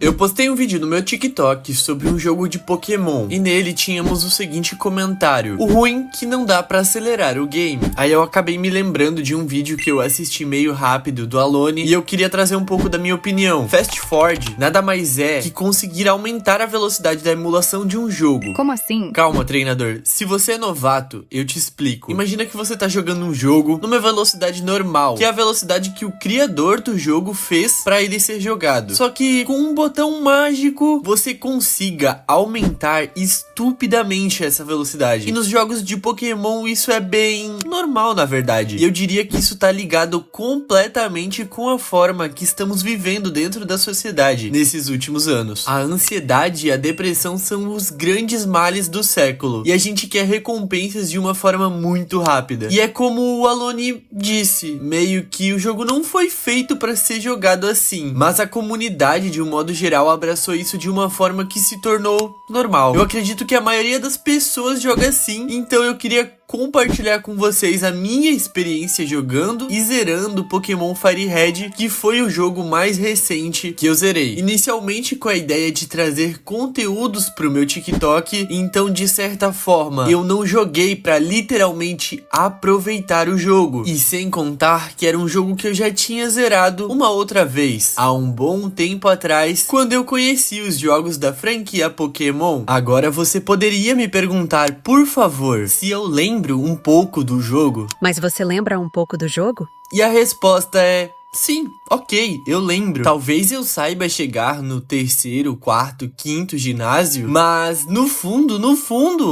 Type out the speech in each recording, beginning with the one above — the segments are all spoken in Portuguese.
Eu postei um vídeo no meu TikTok sobre um jogo de Pokémon e nele tínhamos o seguinte comentário: o ruim que não dá pra acelerar o game. Aí eu acabei me lembrando de um vídeo que eu assisti meio rápido do Alone e eu queria trazer um pouco da minha opinião. Fast Forward nada mais é que conseguir aumentar a velocidade da emulação de um jogo. Como assim? Calma, treinador. Se você é novato, eu te explico. Imagina que você tá jogando um jogo numa velocidade normal, que é a velocidade que o criador do jogo fez pra ele ser jogado. Só que com um botão mágico, você consiga aumentar estupidamente essa velocidade. E nos jogos de Pokémon isso é bem normal, na verdade. E eu diria que isso tá ligado completamente com a forma que estamos vivendo dentro da sociedade nesses últimos anos. A ansiedade e a depressão são os grandes males do século. E a gente quer recompensas de uma forma muito rápida. E é como o Alone disse, meio que o jogo não foi feito para ser jogado assim. Mas a comunidade, de um modo geral, abraçou isso de uma forma que se tornou normal. Eu acredito que a maioria das pessoas joga assim, então eu queria compartilhar com vocês a minha experiência jogando e zerando Pokémon Fire Red, que foi o jogo mais recente que eu zerei. Inicialmente com a ideia de trazer conteúdos pro meu TikTok, então de certa forma eu não joguei pra literalmente aproveitar o jogo. E sem contar que era um jogo que eu já tinha zerado uma outra vez, há um bom tempo atrás, quando eu conheci os jogos da franquia Pokémon. Agora você poderia me perguntar, por favor, se eu lembro um pouco do jogo? Mas você lembra um pouco do jogo? E a resposta é: sim, ok, eu lembro. Talvez eu saiba chegar no terceiro, quarto, quinto ginásio, mas no fundo,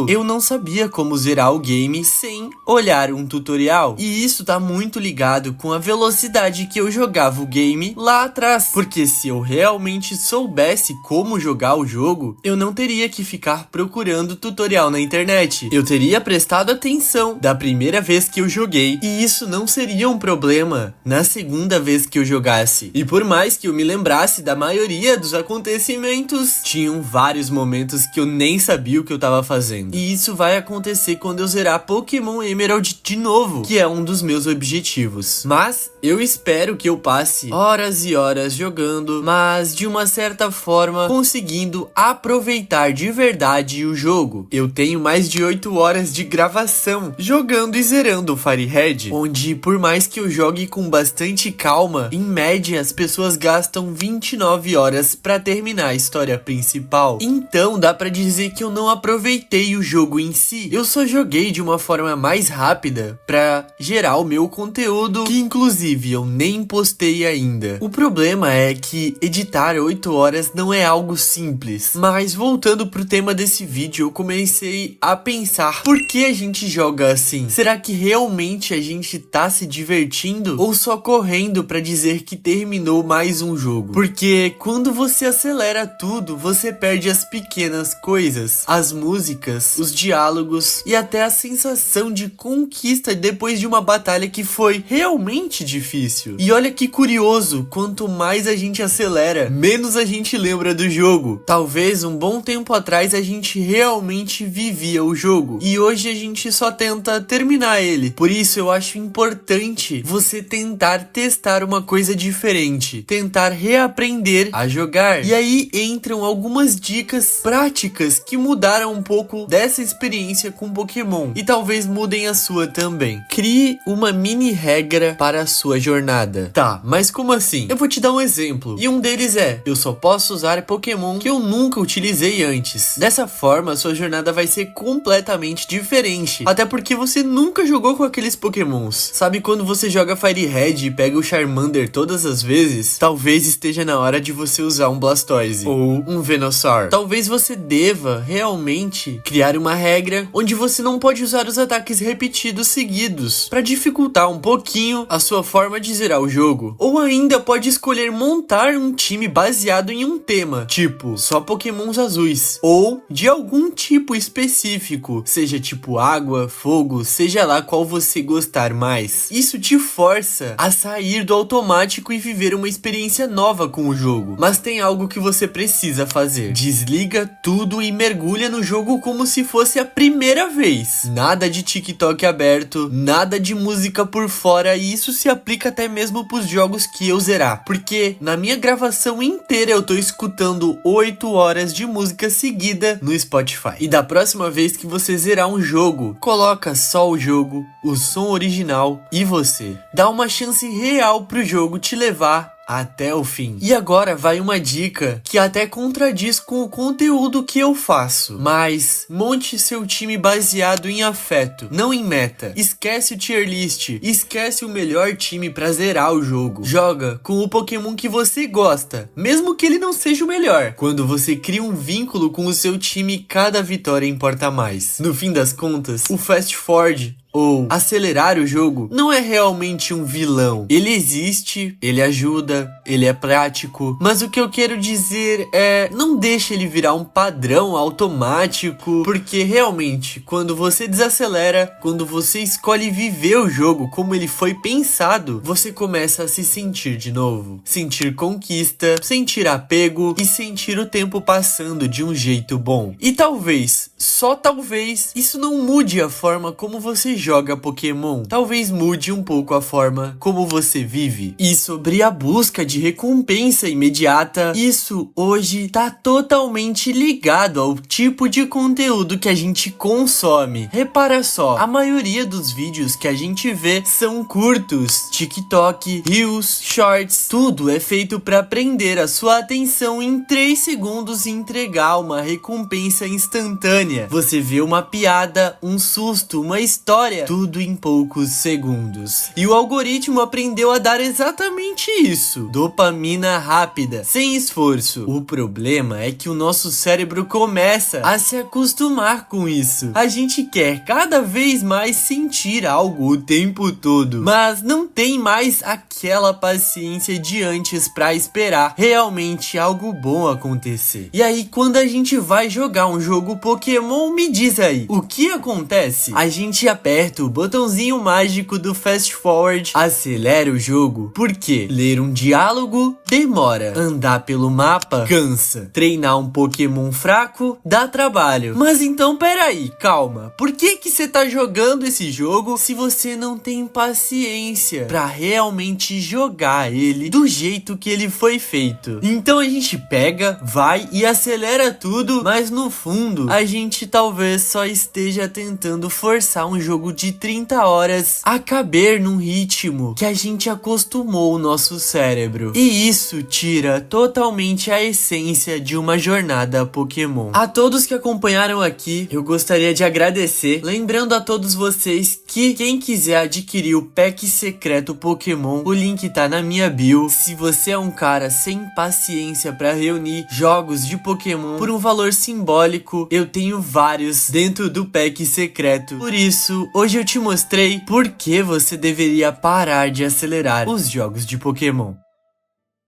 eu não sabia como zerar o game sem olhar um tutorial. E isso tá muito ligado com a velocidade que eu jogava o game lá atrás. Porque se eu realmente soubesse como jogar o jogo, eu não teria que ficar procurando tutorial na internet. Eu teria prestado atenção da primeira vez que eu joguei, e isso não seria um problema na segunda vez que eu jogasse. E por mais que eu me lembrasse da maioria dos acontecimentos, tinham vários momentos que eu nem sabia o que eu tava fazendo. E isso vai acontecer quando eu zerar Pokémon Emerald de novo, que é um dos meus objetivos. Mas eu espero que eu passe horas e horas jogando, mas de uma certa forma conseguindo aproveitar de verdade o jogo. Eu tenho mais de 8 horas de gravação jogando e zerando o Fire Red, onde por mais que eu jogue com bastante calma, em média as pessoas gastam 29 horas pra terminar a história principal. Então dá pra dizer que eu não aproveitei o jogo em si. Eu só joguei de uma forma mais rápida pra gerar o meu conteúdo, que inclusive eu nem postei ainda. O problema é que editar 8 horas não é algo simples. Mas voltando pro tema desse vídeo, eu comecei a pensar: por que a gente joga assim? Será que realmente a gente tá se divertindo ou só correndo pra dizer que terminou mais um jogo? Porque quando você acelera tudo, você perde as pequenas coisas, as músicas, os diálogos e até a sensação de conquista depois de uma batalha que foi realmente difícil. E olha que curioso, quanto mais a gente acelera, menos a gente lembra do jogo. Talvez um bom tempo atrás a gente realmente vivia o jogo, e hoje a gente só tenta terminar ele. Por isso eu acho importante você tentar testar uma coisa diferente, tentar reaprender a jogar. E aí entram algumas dicas práticas que mudaram um pouco dessa experiência com Pokémon, e talvez mudem a sua também. Crie uma mini regra para a sua jornada. Tá, mas como assim? Eu vou te dar um exemplo, e um deles é: eu só posso usar Pokémon que eu nunca utilizei antes. Dessa forma, a sua jornada vai ser completamente diferente, até porque você nunca jogou com aqueles Pokémons. Sabe quando você joga Fire Red e pega o Charmander todas as vezes? Talvez esteja na hora de você usar um Blastoise ou um Venusaur. Talvez você deva realmente criar uma regra onde você não pode usar os ataques repetidos seguidos, para dificultar um pouquinho a sua forma de zerar o jogo. Ou ainda pode escolher montar um time baseado em um tema, tipo só Pokémons azuis, ou de algum tipo específico, seja tipo água, fogo, seja lá qual você gostar mais. Isso te força a sair do automático automático e viver uma experiência nova com o jogo. Mas tem algo que você precisa fazer. Desliga tudo e mergulha no jogo como se fosse a primeira vez. Nada de TikTok aberto, nada de música por fora, e isso se aplica até mesmo pros jogos que eu zerar. Porque na minha gravação inteira eu tô escutando 8 horas de música seguida no Spotify. E da próxima vez que você zerar um jogo, coloca só o jogo, o som original e você. Dá uma chance real pro jogo te levar até o fim. E agora vai uma dica que até contradiz com o conteúdo que eu faço. Mas monte seu time baseado em afeto, não em meta. Esquece o tier list, esquece o melhor time pra zerar o jogo. Joga com o Pokémon que você gosta, mesmo que ele não seja o melhor. Quando você cria um vínculo com o seu time, cada vitória importa mais. No fim das contas, o Fast Forward ou acelerar o jogo não é realmente um vilão. Ele existe, ele ajuda, ele é prático, mas o que eu quero dizer é, não deixe ele virar um padrão automático, porque realmente, quando você desacelera, quando você escolhe viver o jogo como ele foi pensado, você começa a se sentir de novo. Sentir conquista, sentir apego e sentir o tempo passando de um jeito bom. E talvez, só talvez, isso não mude a forma como você joga Pokémon. Talvez mude um pouco a forma como você vive. E sobre a busca de recompensa imediata, isso hoje tá totalmente ligado ao tipo de conteúdo que a gente consome. Repara só, a maioria dos vídeos que a gente vê são curtos. TikTok, Reels, Shorts, tudo é feito para prender a sua atenção em 3 segundos e entregar uma recompensa instantânea. Você vê uma piada, um susto, uma história, tudo em poucos segundos. E o algoritmo aprendeu a dar exatamente isso. Dopamina rápida, sem esforço. O problema é que o nosso cérebro começa a se acostumar com isso. A gente quer cada vez mais sentir algo o tempo todo, mas não tem mais aquela paciência de antes pra esperar realmente algo bom acontecer. E aí, quando a gente vai jogar um jogo Pokémon, me diz aí, o que acontece? A gente aperta o botãozinho mágico do Fast Forward, acelera o jogo, porque ler um diálogo demora, andar pelo mapa cansa, treinar um Pokémon fraco dá trabalho. Mas então peraí, calma, por que você tá jogando esse jogo se você não tem paciência pra realmente jogar ele do jeito que ele foi feito? Então a gente pega, vai e acelera tudo, mas no fundo a gente talvez só esteja tentando forçar um jogo de 30 horas a caber num ritmo que a gente acostumou o nosso cérebro. E isso tira totalmente a essência de uma jornada Pokémon. A todos que acompanharam aqui, eu gostaria de agradecer, lembrando a todos vocês que quem quiser adquirir o pack secreto Pokémon, o link tá na minha bio. Se você é um cara sem paciência pra reunir jogos de Pokémon por um valor simbólico, eu tenho vários dentro do pack secreto. Por isso, hoje eu te mostrei por que você deveria parar de acelerar os jogos de Pokémon.